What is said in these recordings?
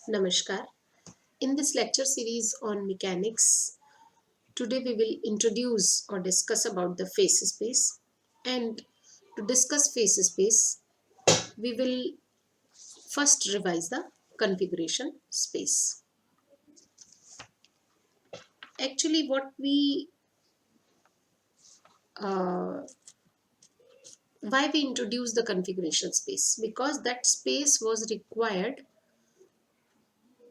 Namaskar. In this lecture series on mechanics, today we will introduce or discuss about the phase space. And to discuss phase space, we will first revise the configuration space. Actually, uh, why we introduced the configuration space? Because that space was required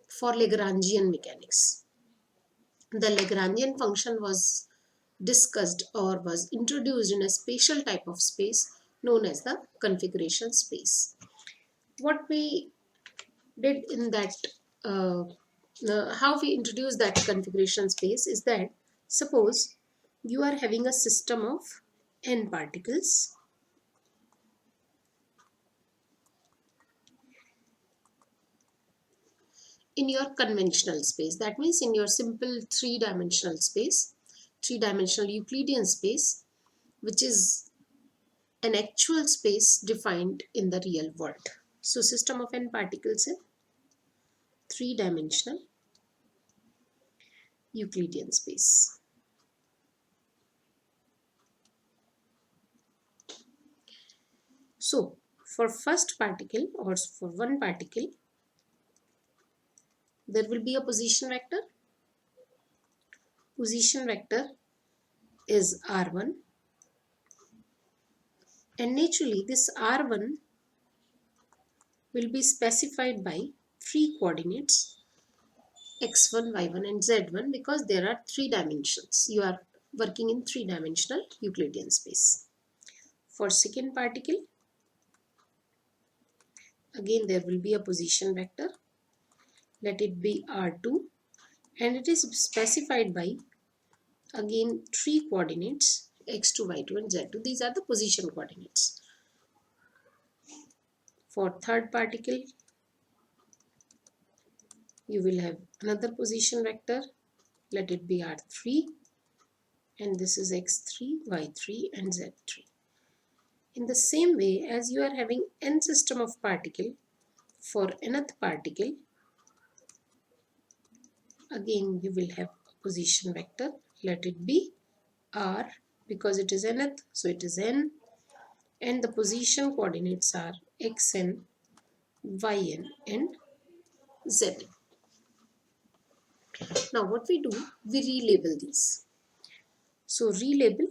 for Lagrangian mechanics. The Lagrangian function was discussed or was introduced in a special type of space known as the configuration space. What we did in that, how we introduced that configuration space is that suppose you are having a system of n particles in your conventional space. That means in your simple three-dimensional space, three-dimensional Euclidean space, which is an actual space defined in the real world. So system of n particles in three-dimensional Euclidean space. So for first particle or for one particle, there will be a position vector. Position vector is R1, and naturally this R1 will be specified by three coordinates x1, y1 and z1 because there are three dimensions. You are working in three-dimensional Euclidean space. For second particle, again there will be a position vector. Let it be R2, and it is specified by again three coordinates x2, y2 and z2. These are the position coordinates. For third particle, you will have another position vector. Let it be R3, and this is x3, y3 and z3. In the same way, as you are having n system of particle, for nth particle, again you will have a position vector. Let it be R, because it is nth, so it is n, and the position coordinates are xn, yn and zn. Now what we do, we relabel these. So relabel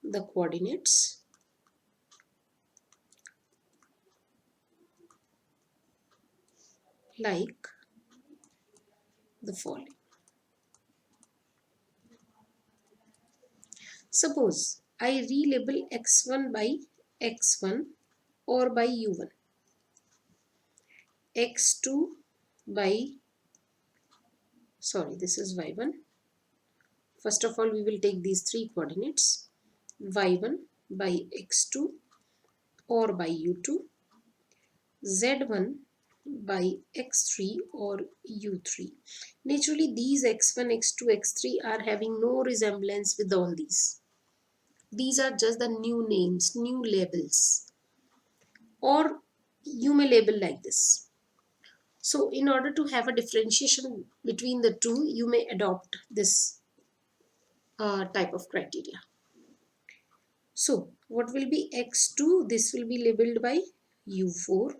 the coordinates like the following. Suppose I relabel x1 by x1 or by u1, x2 by, sorry, this is y1. First of all, we will take these three coordinates, y1 by x2 or by u2, z1 by x3 or u3. Naturally, these x1, x2, x3 are having no resemblance with all these. These are just the new names, new labels, or you may label like this. So in order to have a differentiation between the two, you may adopt this type of criteria. So what will be x2? This will be labeled by u4.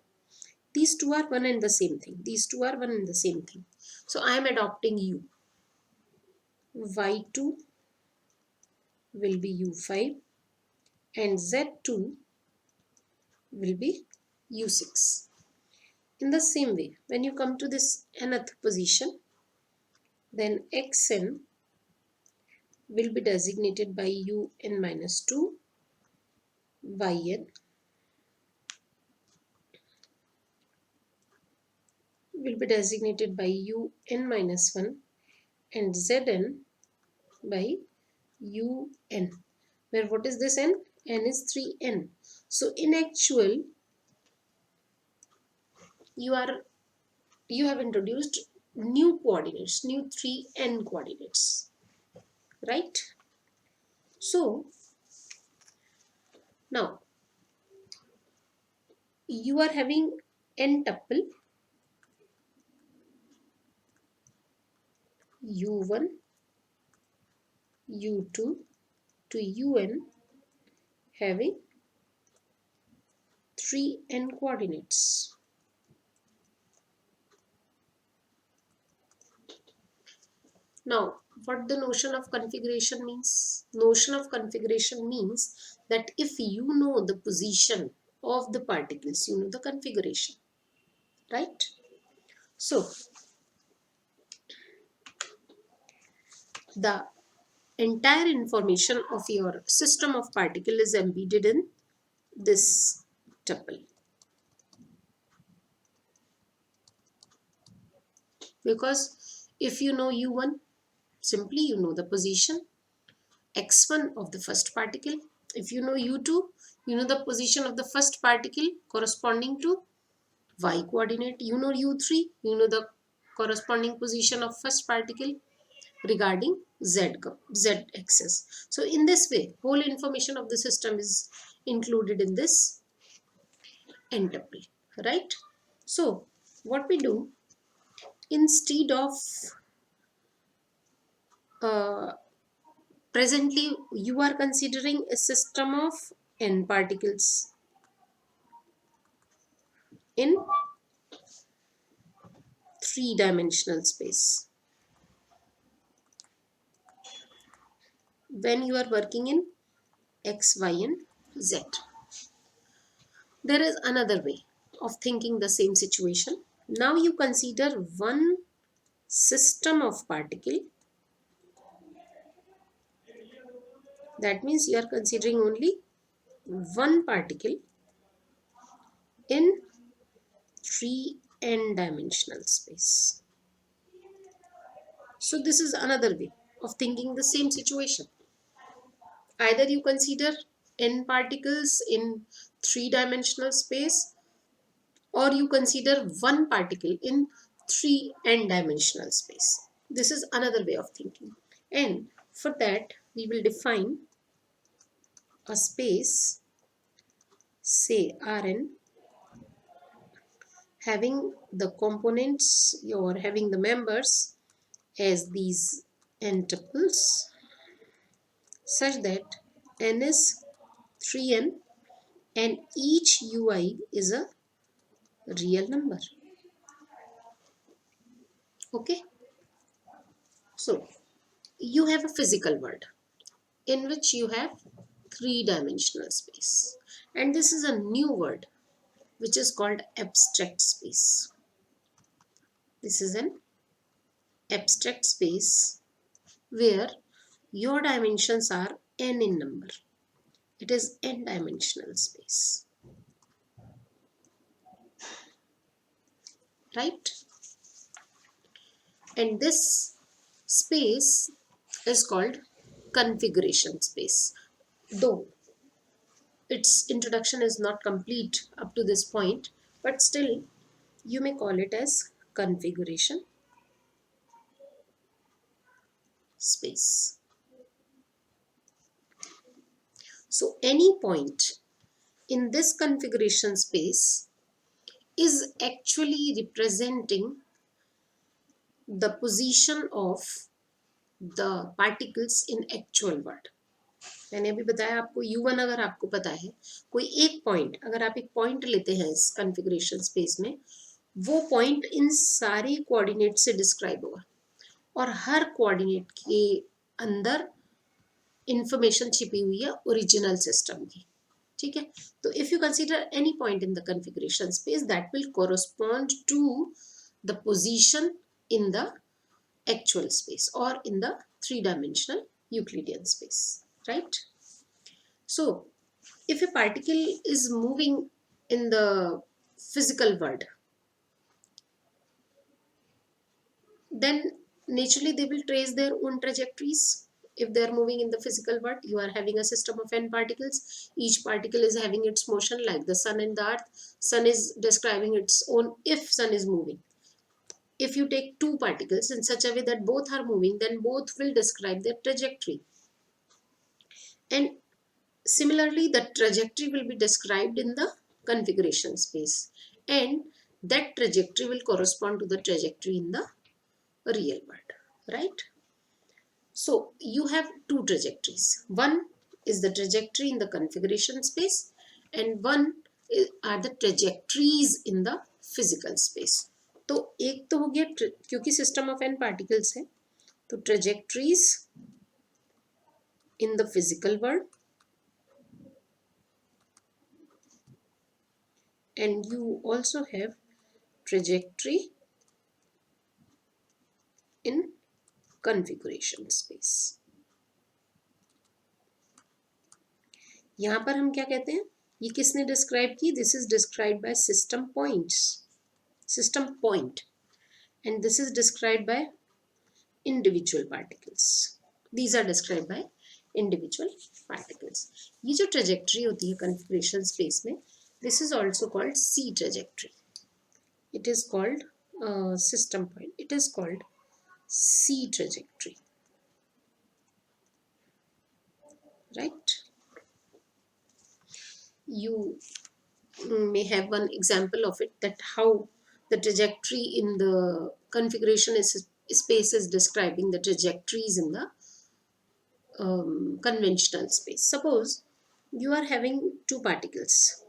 These two are one and the same thing. These two are one and the same thing. So I am adopting u. y2 will be u5 and z2 will be u6. In the same way, when you come to this nth position, then xn will be designated by un minus 2, yn will be designated by un minus 1 and zn by un, where what is this n? N is 3n. So in actual, you have introduced new coordinates, new 3n coordinates, right? So now you are having n tuple u1, u2 to un having 3n coordinates. Now, what the notion of configuration means? Notion of configuration means that if you know the position of the particles, you know the configuration, right? So, the entire information of your system of particle is embedded in this tuple. Because if you know u1, simply you know the position x1 of the first particle. If you know u2, you know the position of the first particle corresponding to y coordinate. You know u3, you know the corresponding position of first particle regarding z axis. So in this way, whole information of the system is included in this n tuple, right? So what we do, instead of uh, presently you are considering a system of n particles in three-dimensional space. When you are working in x, y and z, there is another way of thinking the same situation. Now you consider one system of particle. That means you are considering only one particle in 3n dimensional space. So this is another way of thinking the same situation. Either you consider n particles in three-dimensional space, or you consider one particle in 3n dimensional space. This is another way of thinking. And for that, we will define a space, say Rn, having the components or having the members as these n tuples, such that n is 3n and each ui is a real number. Okay, so you have a physical world in which you have three-dimensional space, and this is a new word which is called abstract space. This is an abstract space where your dimensions are n in number. It is n-dimensional space, right? And this space is called configuration space. Though its introduction is not complete up to this point, but still you may call it as configuration space. So any point in this configuration space is actually representing the position of the particles in actual world. मैंने अभी बताया आपको u1 अगर आपको पता है, कोई एक पॉइंट, अगर आप एक पॉइंट लेते हैं इस कॉन्फ़िगरेशन स्पेस में, वो पॉइंट इन सारे कोऑर्डिनेट से डिस्क्राइब होगा और हर कोऑर्डिनेट के अंदर इंफॉर्मेशन छिपी हुई है ओरिजिनल सिस्टम की. ठीक है, तो if you consider any point in the configuration space that will correspond to the position in the actual space or in the three-dimensional Euclidean space, right? So if a particle is moving in the physical world, then naturally they will trace their own trajectories. If they are moving in the physical world, you are having a system of n particles. Each particle is having its motion, like the sun and the earth. Sun is describing its own, if sun is moving. If you take two particles in such a way that both are moving, then both will describe their trajectory. And similarly, the trajectory will be described in the configuration space. And that trajectory will correspond to the trajectory in the real world, right? So you have two trajectories. One is the trajectory in the configuration space, and one are the trajectories in the physical space. तो एक तो हो गया क्योंकि system of N particles है, तो trajectories in the physical world, and you also have trajectory in configuration space. यहाँ पर हम क्या कहते हैं, ये किसने डिस्क्राइब की? This is describe by system points, system point, and this is described by individual particles. These are described by individual particles. ये जो trajectory होती है configuration space में, this is also called C trajectory. It is called system point. It is called C trajectory, right? You may have one example of it, that how the trajectory in the configuration space is describing the trajectories in the conventional space. Suppose you are having two particles.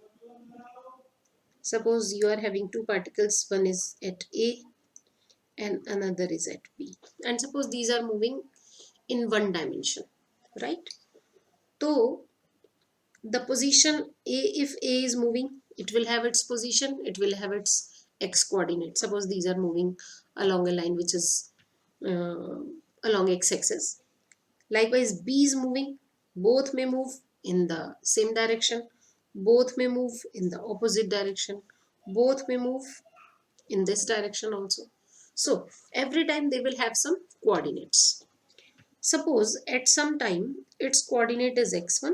Suppose you are having two particles, one is at A and another is at B. And suppose these are moving in one dimension, right? So the position A, if A is moving, it will have its position, it will have its x coordinate. Suppose these are moving along a line which is along x-axis. Likewise, B is moving, both may move in the same direction, both may move in the opposite direction, both may move in this direction also. So every time they will have some coordinates. Suppose at some time its coordinate is x1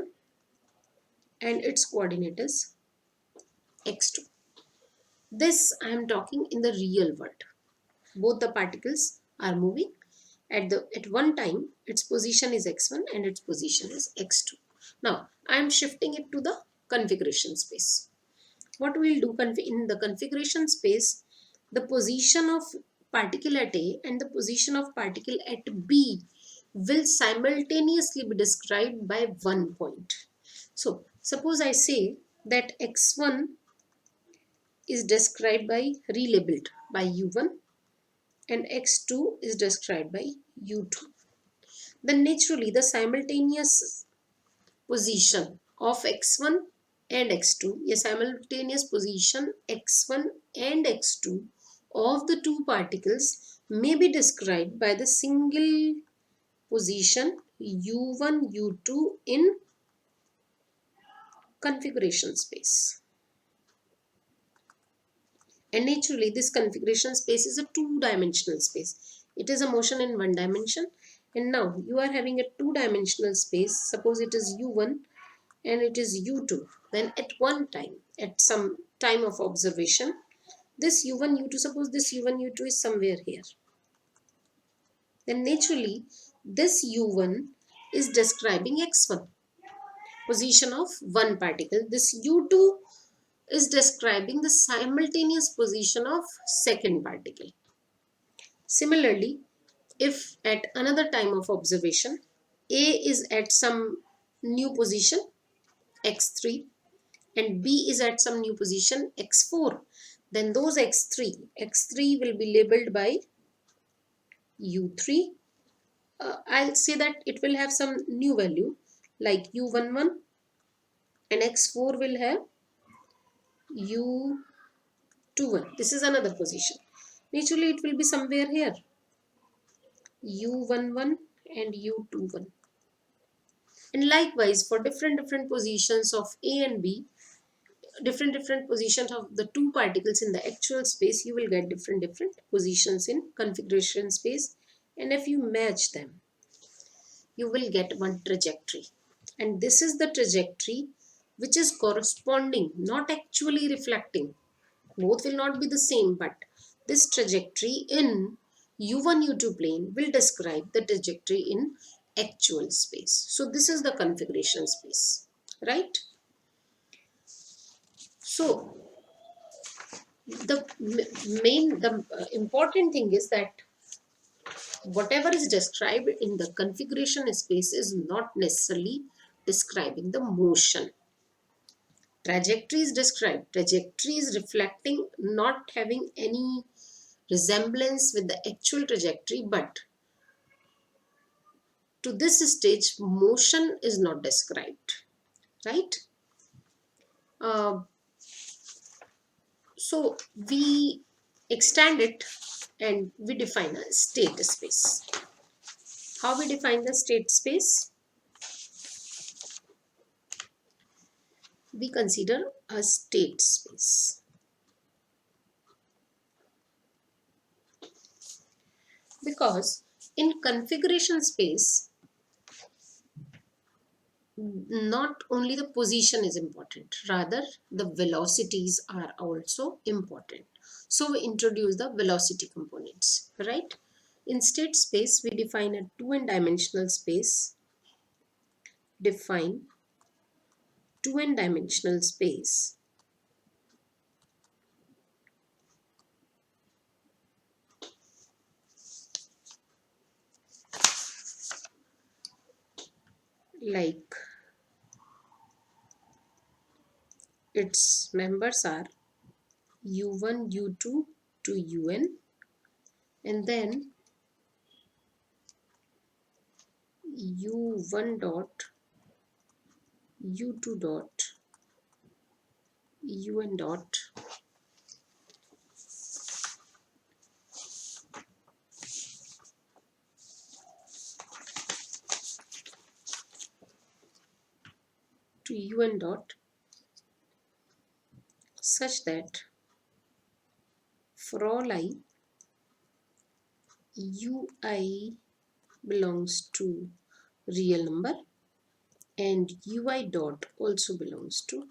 and its coordinate is x2. This I am talking in the real world. Both the particles are moving. At one time, its position is x1 and its position is x2. Now, I am shifting it to the configuration space. What we will do in the configuration space, the position of particle at A and the position of particle at B will simultaneously be described by one point. So, suppose I say that x1 is described by relabeled by u1 and x2 is described by u2. Then naturally the simultaneous position of x1 and x2, a simultaneous position x1 and x2 of the two particles may be described by the single position u1 u2 in configuration space. And naturally this configuration space is a two-dimensional space. It is a motion in one dimension. And now you are having a two-dimensional space. Suppose it is u1 and it is u2. Then at one time, at some time of observation, this u1 u2, suppose this u1 u2 is somewhere here. Then naturally this u1 is describing x1, position of one particle. This u2 is describing the simultaneous position of second particle. Similarly, if at another time of observation, A is at some new position x3 and B is at some new position x4, then those x3 will be labeled by u3. I'll say that it will have some new value like u11 and x4 will have u21. This is another position. Naturally, it will be somewhere here, u11 and u21. And likewise, for different positions of A and B, different positions of the two particles in the actual space, you will get different positions in configuration space. And if you match them, you will get one trajectory. And this is the trajectory which is corresponding, not actually reflecting. Both will not be the same, but this trajectory in u1 u2 plane will describe the trajectory in actual space. So this is the configuration space, right? So the important thing is that whatever is described in the configuration space is not necessarily describing the motion. Trajectory is described. Trajectory is reflecting, not having any resemblance with the actual trajectory, but to this stage, motion is not described, right? Uh, so we extend it and we define a state space. How we define the state space? We consider a state space. Because in configuration space, not only the position is important, rather the velocities are also important. So we introduce the velocity components, right? In state space, we define a two-dimensional space. Define two-dimensional space like its members are u1, u2 to un, and then u1 dot, u2 dot, un dot, to un dot, such that for all I, ui belongs to real number and ui dot also belongs to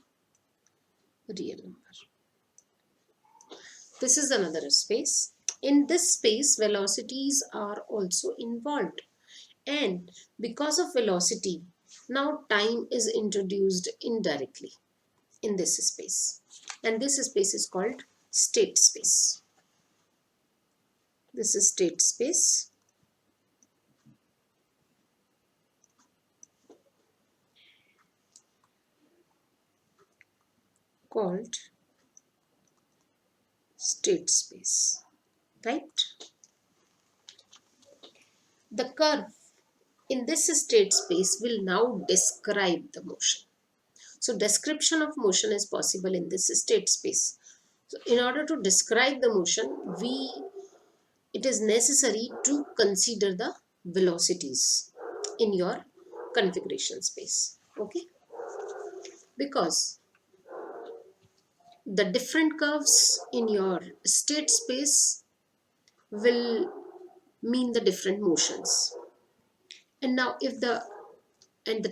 real number. This is another space. In this space, velocities are also involved, and because of velocity, now time is introduced indirectly in this space, and this space is called state space. This is state space. Called state space, right? The curve in this state space will now describe the motion. So description of motion is possible in this state space. So in order to describe the motion, it is necessary to consider the velocities in your configuration space. Okay? Because the different curves in your state space will mean the different motions. And now if the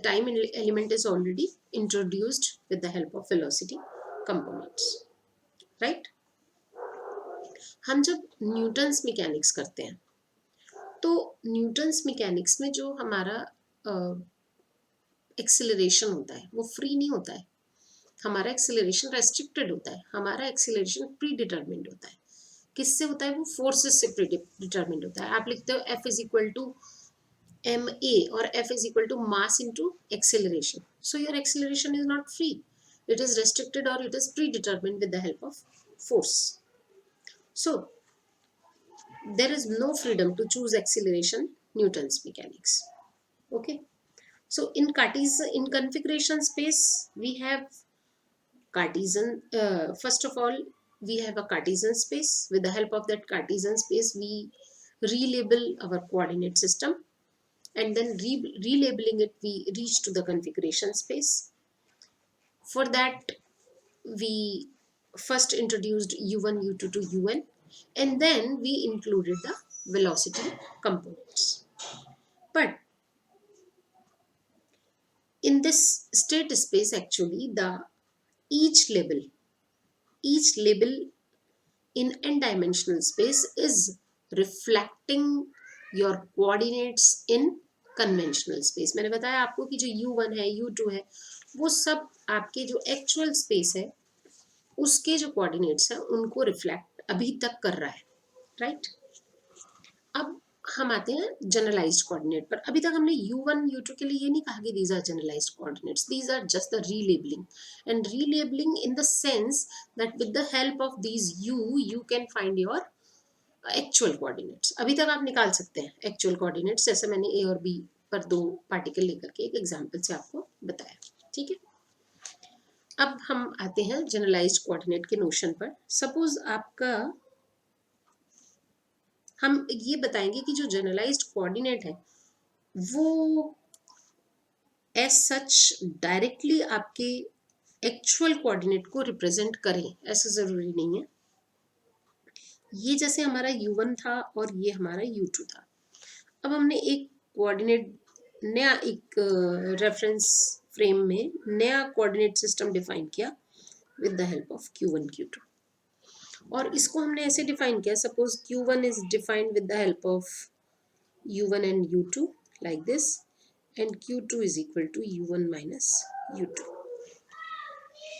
time element is already introduced with the help of velocity components, right? हम जब Newton's mechanics करते हैं तो Newton's mechanics में जो हमारा acceleration होता है वो फ्री नहीं होता है. हमारा एक्सेलरेशन रेस्ट्रिक्टेड होता है. हमारा एक्सेलरेशन प्री डिटर्मिन्ड होता है. किससे होता है? वो फोर्सेस से प्री डिटर्मिन्ड होता है. आप लिखते हो F is equal to ma or F is equal to mass into acceleration. So your acceleration is not free. It is restricted or it is predetermined with the help of force. So there is no freedom to choose acceleration Newton's mechanics. Okay. So in configuration space we have Cartesian. First of all, we have a Cartesian space. With the help of that Cartesian space, we relabel our coordinate system. And then relabeling it, we reach to the configuration space. For that, we first introduced u1, u2 to un, and then we included the velocity components. But in this state space, actually, each label in n-dimensional space is reflecting your coordinates in conventional space. मैंने बताया आपको कि जो u1 है, u2 है, वो सब आपके जो एक्चुअल स्पेस है उसके जो कोऑर्डिनेट्स हैं उनको रिफ्लेक्ट अभी तक कर रहा है, राइट? अब हम आते हैं जनरलाइज्ड कोऑर्डिनेट पर। अभी तक हमने u1 u2 के लिए ये नहीं कहा कि these are generalised coordinates, these are just the relabelling, and relabelling in the sense that with the help of these you can find your actual coordinates. अभी तक आप निकाल सकते हैं एक्चुअल कोऑर्डिनेट्स, जैसे मैंने ए और बी पर दो पार्टिकल लेकर के एक एग्जाम्पल से आपको बताया। ठीक है, अब हम आते हैं जनरलाइज्ड कोऑर्डिनेट के नोशन पर। सपोज आपका, हम ये बताएंगे कि जो जनरलाइज्ड कोऑर्डिनेट है वो एज सच डायरेक्टली आपके एक्चुअल कोऑर्डिनेट को रिप्रेजेंट करें, ऐसा जरूरी नहीं है। ये जैसे हमारा u1 था और ये हमारा u2 था। अब हमने एक कोऑर्डिनेट नया, एक रेफरेंस फ्रेम में नया कोऑर्डिनेट सिस्टम डिफाइन किया with the help of q1 q2, और इसको हमने ऐसे डिफाइन किया, suppose q1 is defined with the help of u1 and u2 like this, and q2 is equal to u1 minus u2।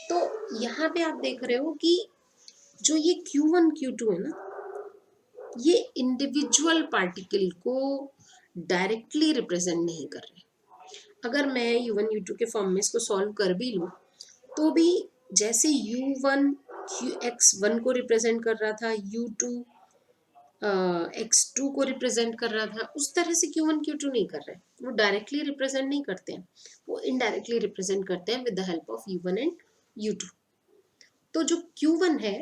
तो यहाँ पे आप देख रहे हो कि जो ये q1 q2 है ना, ये इंडिविजुअल पार्टिकल को डायरेक्टली रिप्रेजेंट नहीं कर रहे। अगर मैं u1 u2 के फॉर्म में इसको सॉल्व कर भी लूँ तो भी जैसे u1 x1 को रिप्रेजेंट कर रहा था, u2 x2 को रिप्रेजेंट कर रहा था, उस तरह से q1 q2 नहीं कर रहे। वो डायरेक्टली रिप्रेजेंट नहीं करते हैं, वो इनडायरेक्टली रिप्रेजेंट करते हैं with the help of u1 and u2। तो जो q1 है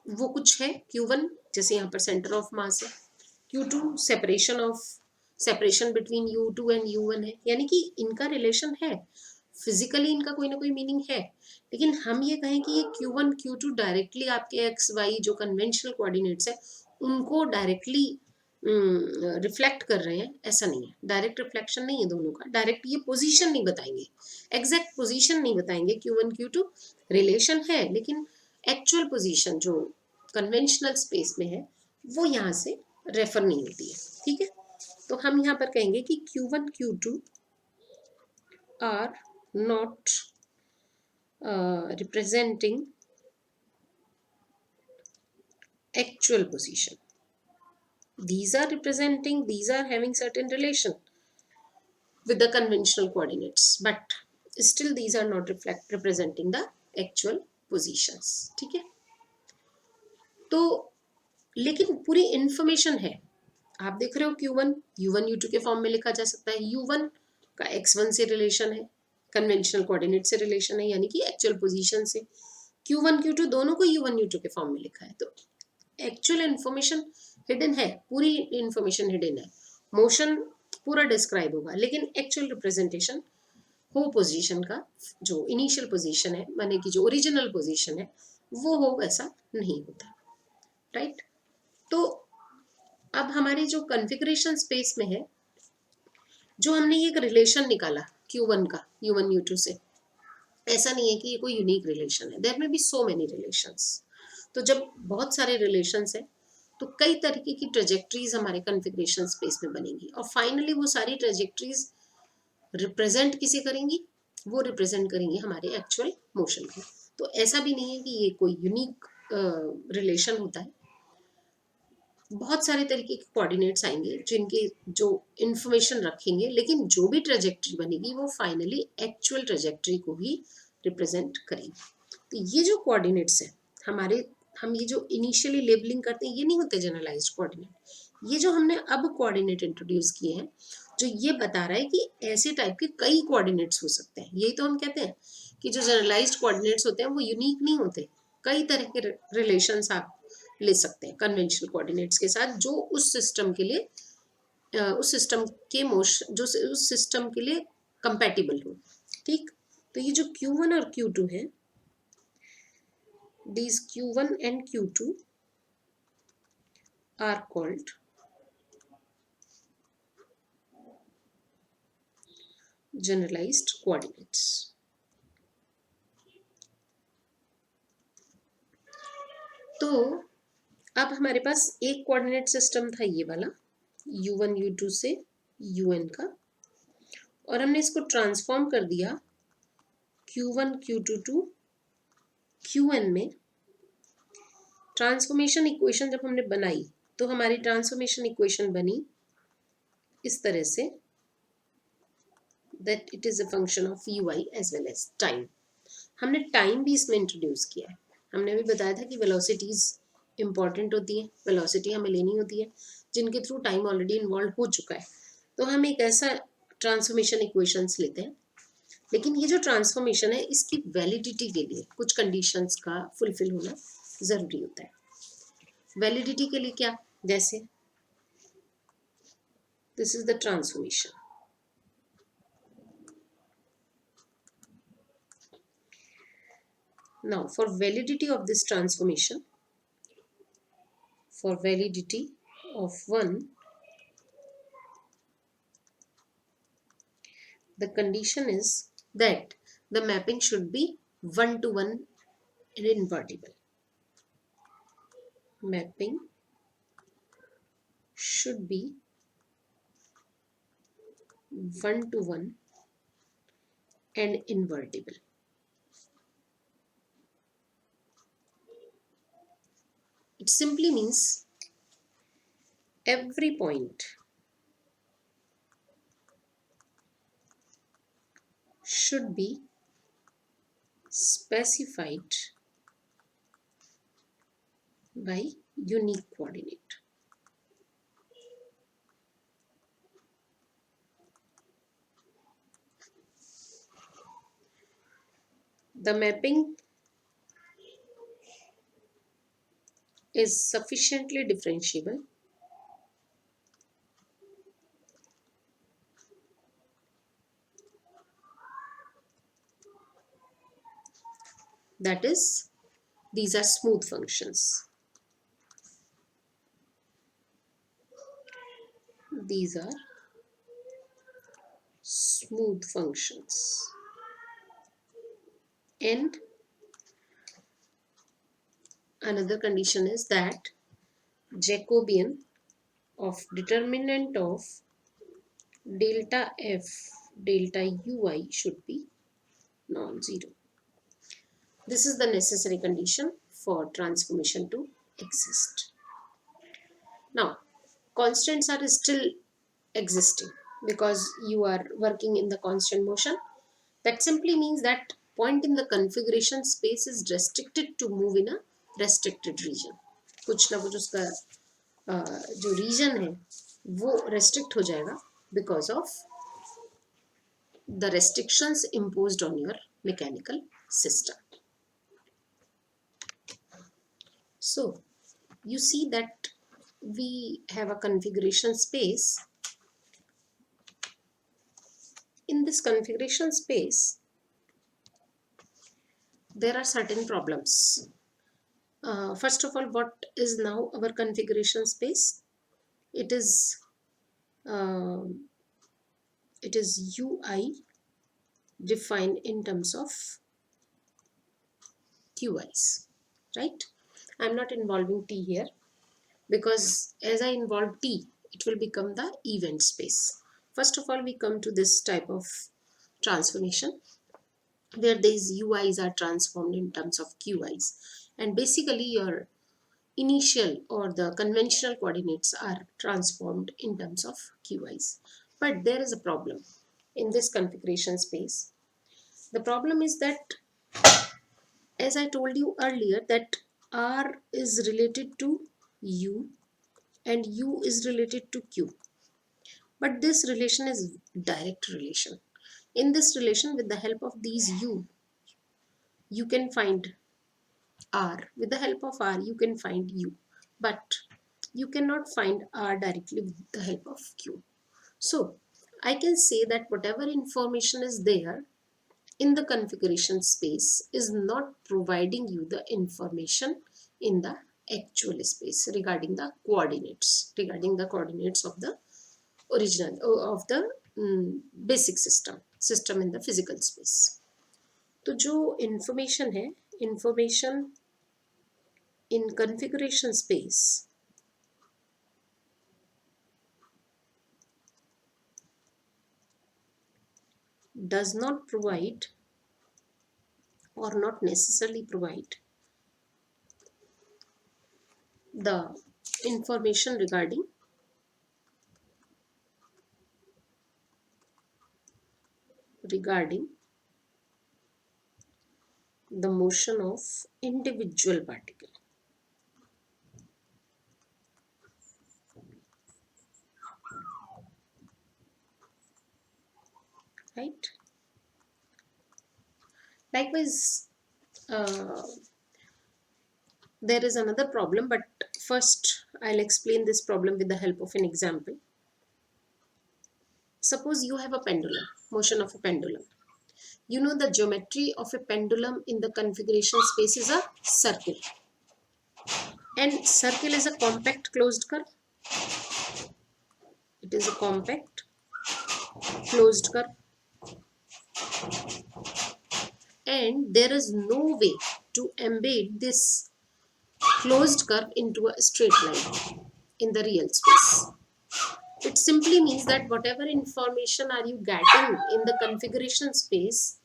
वो कुछ है, q1 जैसे यहाँ पर सेंटर ऑफ मास है, q2 separation between u2 and u1 है, यानी कि इनका रिलेशन है, फिजिकली इनका कोई ना कोई मीनिंग है। लेकिन हम ये कहें कि ये q1 q2 डायरेक्टली आपके x y जो कन्वेंशनल कोऑर्डिनेट्स है उनको डायरेक्टली रिफ्लेक्ट कर रहे हैं, ऐसा नहीं है। डायरेक्ट रिफ्लेक्शन नहीं है दोनों का, डायरेक्ट ये पोजीशन नहीं बताएंगे, एग्जैक्ट पोजीशन नहीं बताएंगे। q1 q2 रिलेशन है, लेकिन एक्चुअल पोजीशन जो कन्वेंशनल स्पेस में है वो यहाँ से रेफर नहीं होती है। ठीक है, तो हम यहाँ पर कहेंगे कि q1 q2 are not representing actual position. These are having certain relation with the conventional coordinates, but still these are not representing the actual positions. ठीक है, तो लेकिन पूरी इंफॉर्मेशन है। आप देख रहे हो q1 u1 u2 के फॉर्म में लिखा जा सकता है, u1 का x1 से रिलेशन है, कन्वेंशनल कोऑर्डिनेट से रिलेशन है, यानी कि एक्चुअल पोजीशन से। q1 q2 दोनों को u1 u2 के फॉर्म में लिखा है, तो एक्चुअल इंफॉर्मेशन हिडन है, पूरी इंफॉर्मेशन हिडन है। मोशन पूरा डिस्क्राइब होगा, लेकिन एक्चुअल रिप्रेजेंटेशन हो पोजीशन का, जो इनिशियल पोजीशन है माने कि जो ओरिजिनल पोजीशन है वो हो, वैसा नहीं होता। राइट, तो अब हमारी जो कॉन्फ़िगरेशन स्पेस में है, जो हमने ये एक रिलेशन निकाला q1 का u1 u2 से, ऐसा नहीं है कि ये कोई यूनिक रिलेशन है, देयर में बी सो मेनी रिलेशंस। तो जब बहुत सारे रिलेशंस हैं तो कई तरीके की ट्रेजेक्ट्रीज हमारे कॉन्फ़िगरेशन स्पेस में बनेंगी, और फाइनली वो सारी ट्रेजेक्ट्रीज रिप्रेजेंट किसे करेंगी, वो रिप्रेजेंट करेंगी हमारे एक्चुअल मोशन को। तो ऐसा भी नहीं है कि ये कोई यूनिक रिलेशन होता है, बहुत सारे तरीके के कोऑर्डिनेट्स आएंगे जिनके जो इन्फॉर्मेशन रखेंगे, लेकिन जो भी ट्रेजेक्ट्री बनेगी वो फाइनली एक्चुअल ट्रेजेक्ट्री को ही रिप्रेजेंट करेगी। तो ये जो कोऑर्डिनेट्स है हमारे, हम ये जो इनिशियली लेबलिंग करते हैं ये नहीं होते जनरलाइज्ड कोऑर्डिनेट। ये जो हमने अब कोऑर्डिनेट इंट्रोड्यूस किए हैं जो ये बता रहा है कि ऐसे टाइप के कई कोऑर्डिनेट्स हो सकते हैं। यही तो हम कहते हैं कि जो जनरलाइज्ड कोऑर्डिनेट्स होते हैं वो यूनिक नहीं होते, कई तरह के रिलेशंस आप ले सकते हैं कन्वेंशनल कोऑर्डिनेट्स के साथ, जो उस सिस्टम के लिए उस सिस्टम के मोशन, जो उस सिस्टम के लिए कंपैटिबल हो। ठीक, तो ये जो q1 और q2 है, these q1 and q2 are called generalized coordinates। तो अब हमारे पास एक कोऑर्डिनेट सिस्टम था ये वाला u1 u2 से un का, और हमने इसको ट्रांसफॉर्म कर दिया q1 q2 टू qn में। ट्रांसफॉर्मेशन इक्वेशन जब हमने बनाई तो हमारी ट्रांसफॉर्मेशन इक्वेशन बनी इस तरह से, that it is a function of ui as well as time. हमने टाइम भी इसमें इंट्रोड्यूस किया है. हमने भी बताया था कि वेलोसिटीज इंपॉर्टेंट होती है, वेलोसिटी हमें लेनी होती है जिनके थ्रू टाइम ऑलरेडी इन्वॉल्व हो चुका है. तो हम एक ऐसा ट्रांसफॉर्मेशन इक्वेशंस लेते हैं, लेकिन ये जो ट्रांसफॉर्मेशन है इसकी वैलिडिटी के लिए कुछ कंडीशंस का फुलफिल होना ज़रूरी होता है. वैलिडिटी के लिए क्या, जैसे this is the transformation. Now, for validity of this transformation, for validity of one, the condition is that the mapping should be one-to-one and invertible. Mapping should be one-to-one and invertible. It simply means every point should be specified by unique coordinate. The mapping is sufficiently differentiable that is, these are smooth functions. These are smooth functions. And another condition is that Jacobian of determinant of delta f delta ui should be non-zero. This is the necessary condition for transformation to exist. Now, constants are still existing because you are working in the constant motion. That simply means that point in the configuration space is restricted to move in a restricted region. कुछ ना कुछ उसका जो reason है वो restrict हो जाएगा because of the restrictions imposed on your mechanical system. So you see that we have a configuration space. In this configuration space, there are certain problems. First of all, what is now our configuration space? It is UI defined in terms of QIs, right? I'm not involving T here because as I involve T, it will become the event space. First of all, we come to this type of transformation where these UIs are transformed in terms of QIs, and basically your initial or the conventional coordinates are transformed in terms of QIs. But there is a problem in this configuration space. The problem is that, as I told you earlier, that R is related to U and U is related to Q. But this relation is direct relation. In this relation, with the help of these U, you can find R. With the help of R, you can find U. But you cannot find R directly with the help of Q. So, I can say that whatever information is there in the configuration space is not providing you the information in the actual space regarding the coordinates of the original of the basic system in the physical space. तो जो information है, information in configuration space does not provide or not necessarily provide the information regarding the motion of individual particle, right? Likewise, there is another problem, but first I'll explain this problem with the help of an example. Suppose you have a pendulum, motion of a pendulum. You know the geometry of a pendulum in the configuration space is a circle. And circle is a compact closed curve. It is a compact closed curve. And there is no way to embed this closed curve into a straight line in the real space. It simply means that whatever information are you getting in the configuration space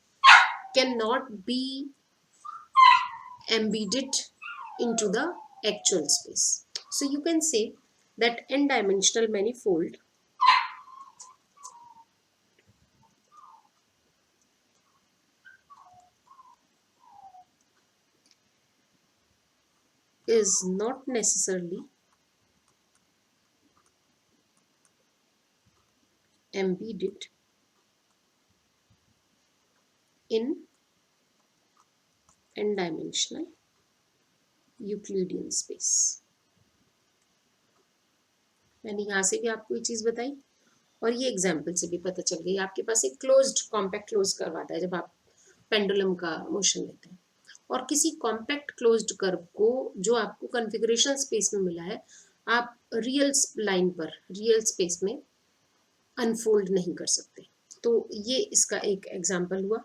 cannot be embedded into the actual space. So you can say that n-dimensional manifold is not necessarily embedded in n-dimensional Euclidean space. मैंने यहाँ से भी आपको ये चीज़ बताई और ये example से भी पता चल गई. आपके पास एक क्लोज्ड कॉम्पैक्ट क्लोज कर्व आता है जब आप पेंडुलम का मोशन लेते हैं, और किसी कॉम्पैक्ट क्लोज्ड कर्व को जो आपको कॉन्फ़िगरेशन स्पेस में मिला है आप रियल लाइन पर रियल स्पेस में अनफोल्ड नहीं कर सकते. तो ये इसका एक एग्जाम्पल हुआ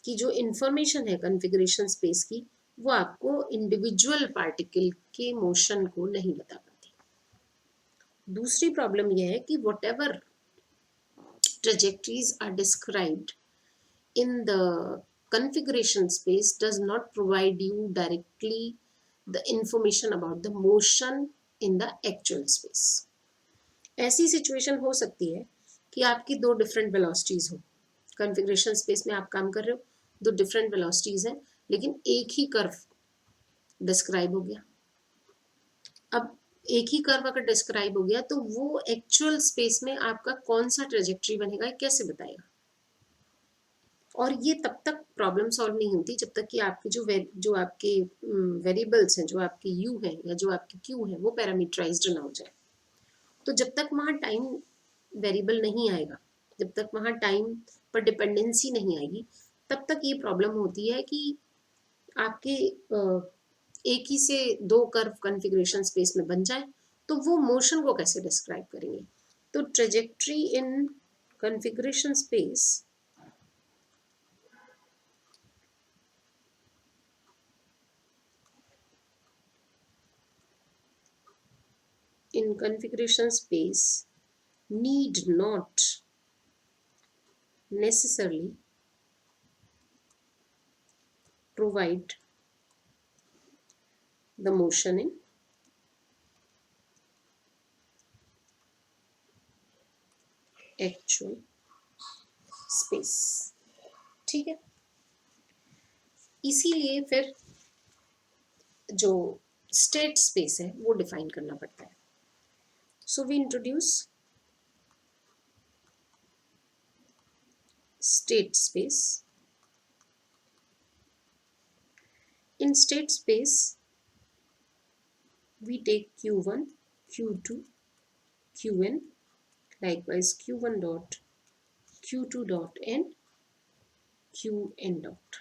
कि जो इंफॉर्मेशन है कॉन्फ़िगरेशन स्पेस की वो आपको इंडिविजुअल पार्टिकल के मोशन को नहीं बता पाती. दूसरी प्रॉब्लम यह है कि what ever trajectories are described in the configuration space does not provide you directly the information about the motion in the actual space. ऐसी सिचुएशन हो सकती है कि आपकी दो डिफरेंट वेलोसिटीज हो, कॉन्फ़िगरेशन स्पेस में आप काम कर रहे हो, दो डिफरेंट वेलोसिटीज हैं लेकिन एक ही कर्व डिस्क्राइब हो गया. अब एक ही कर्व अगर डिस्क्राइब हो गया तो वो एक्चुअल स्पेस में आपका कौन सा ट्रेजेक्ट्री बनेगा कैसे बताएगा. और ये तब तक प्रॉब्लम सॉल्व नहीं होती जब तक कि आपके जो आपके वेरिएबल्स हैं, जो आपके यू हैं या जो आपके क्यू हैं वो पैरामीटराइज्ड ना हो जाए. तो जब तक वहाँ टाइम वेरिएबल नहीं आएगा, जब तक वहाँ टाइम पर डिपेंडेंसी नहीं आएगी, तब तक ये प्रॉब्लम होती है कि आपके एक ही से दो कर्व कॉन्फ़िगरेशन स्पेस में बन जाए तो वो मोशन को कैसे डिस्क्राइब करेंगे. तो trajectory in configuration space in configuration space need not necessarily provide the motion in actual space. ठीक है. इसीलिए फिर जो स्टेट स्पेस है वो डिफाइन करना पड़ता है. So we introduce state space. In state space, we take Q1, Q2, Qn, likewise Q1 dot, Q2 dot n, Qn dot.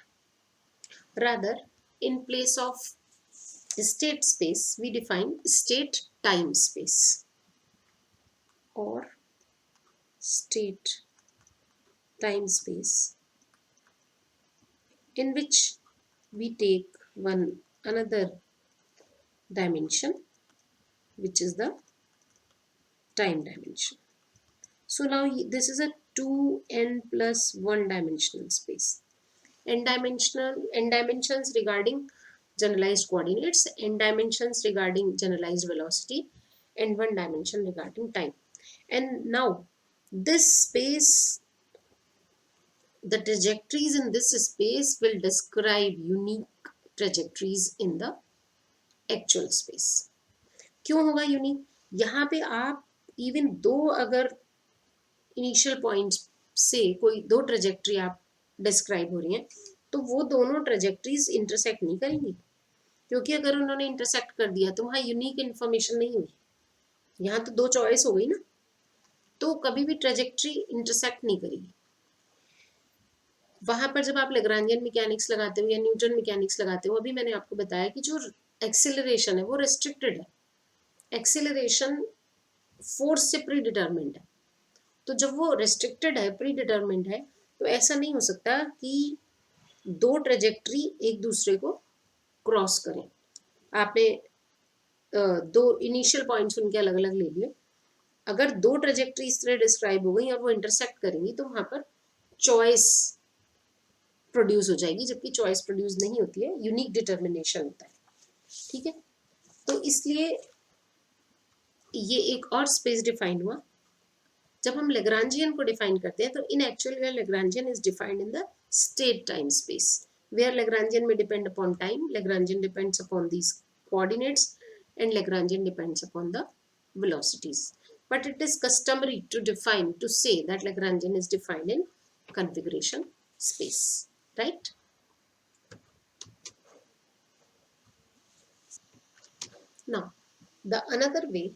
Rather, in place of state space, we define state time space or state time space, in which we take another dimension which is the time dimension. So now this is a 2n plus 1 dimensional space. N dimensions regarding generalized coordinates, n dimensions regarding generalized velocity, and 1 dimension regarding time. And now this space, the trajectories in this space will describe unique trajectories in the actual space. क्यों होगा unique? यहाँ पे आप even though अगर initial points से कोई दो trajectory आप डिस्क्राइब हो रही हैं, तो वो दोनों ट्रेजेक्ट्रीज इंटरसेक्ट नहीं करेंगी, क्योंकि अगर उन्होंने इंटरसेक्ट कर दिया तो वहाँ यूनिक इन्फॉर्मेशन नहीं हुई, यहाँ तो दो चॉइस हो गई ना, तो कभी भी ट्रेजेक्ट्री इंटरसेक्ट नहीं करेगी। वहाँ पर जब आप लैग्रांजियन मैकेनिक्स लगाते हो या न्यूटन मैकेनिक्स लगाते हो, अभी मैंने आपको बताया कि जो एक्सेलरेशन है वो रेस्ट्रिक्टेड है, एक्सेलरेशन फोर्स से प्री डिटर्मिंड है। तो जब वो रेस्ट्रिक्टेड है, प्री डिटर्मिंड है, तो ऐसा नहीं हो सकता कि दो ट्रेजेक्ट्री एक दूसरे को क्रॉस करें। आपने दो इनिशियल पॉइंट्स उनके अलग अलग ले लिए, अगर दो ट्रेजेक्ट्री इस तरह डिस्क्राइब हो गई और वो इंटरसेक्ट करेंगी तो वहाँ पर चॉइस प्रोड्यूस हो जाएगी, जबकि चॉइस प्रोड्यूस नहीं होती है, यूनिक डिटर्मिनेशन होता है। ठीक है, तो इसलिए ये एक और स्पेस डिफाइन हुआ। जब हम लैग्रांजियन को डिफाइन करते हैं तो in actual Lagrangian is defined in the state time space, where Lagrangian में depend upon time, Lagrangian depends upon these coordinates, and Lagrangian depends upon the velocities. But it is customary to define, to say that Lagrangian is defined in configuration space, right? Now, the another way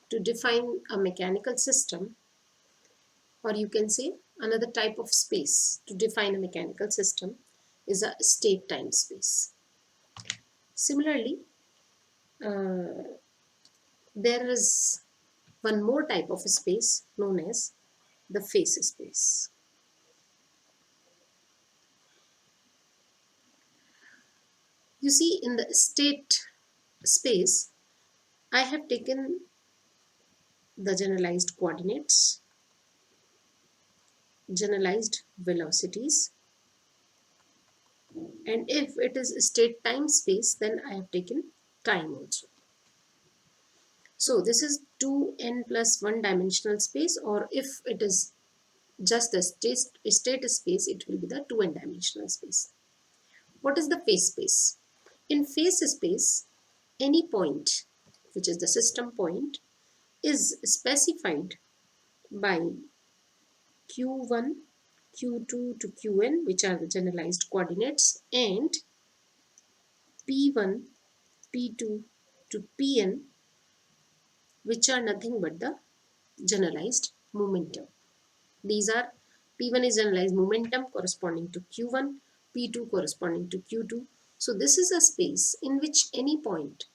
to define a mechanical system, or you can say another type of space to define a mechanical system, is a state time space. Similarly, there is one more type of space known as the phase space. You see, in the state space, I have taken the generalized coordinates, generalized velocities, and if it is state time space, then I have taken time also. So this is 2n plus 1 dimensional space, or if it is just the state space, it will be the 2n dimensional space. What is the phase space? In phase space, any point, which is the system point, is specified by q1, q2 to qn, which are the generalized coordinates, and p1, p2 to pn, which are nothing but the generalized momentum. These are, p1 is generalized momentum corresponding to q1, p2 corresponding to q2. So this is a space in which any point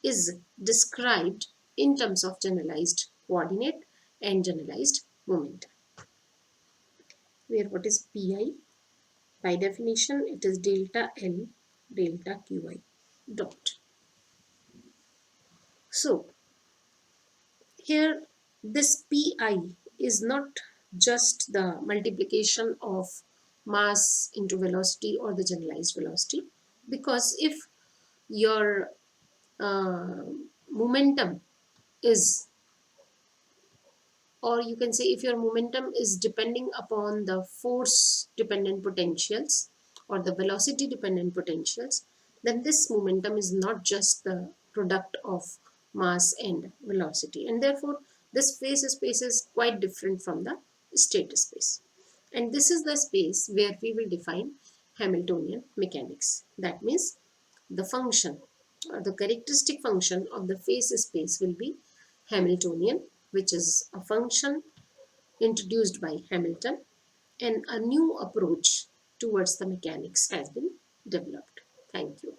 is described in terms of generalized coordinate and generalized momentum. Where what is pi? By definition, it is delta L delta qi dot. So here this pi is not just the multiplication of mass into velocity or the generalized velocity, because if your momentum is, or you can say if your momentum is depending upon the force dependent potentials or the velocity dependent potentials, then this momentum is not just the product of mass and velocity, and therefore this phase space is quite different from the state space. And this is the space where we will define Hamiltonian mechanics. That means the function or the characteristic function of the phase space will be Hamiltonian, which is a function introduced by Hamilton, and a new approach towards the mechanics has been developed. Thank you.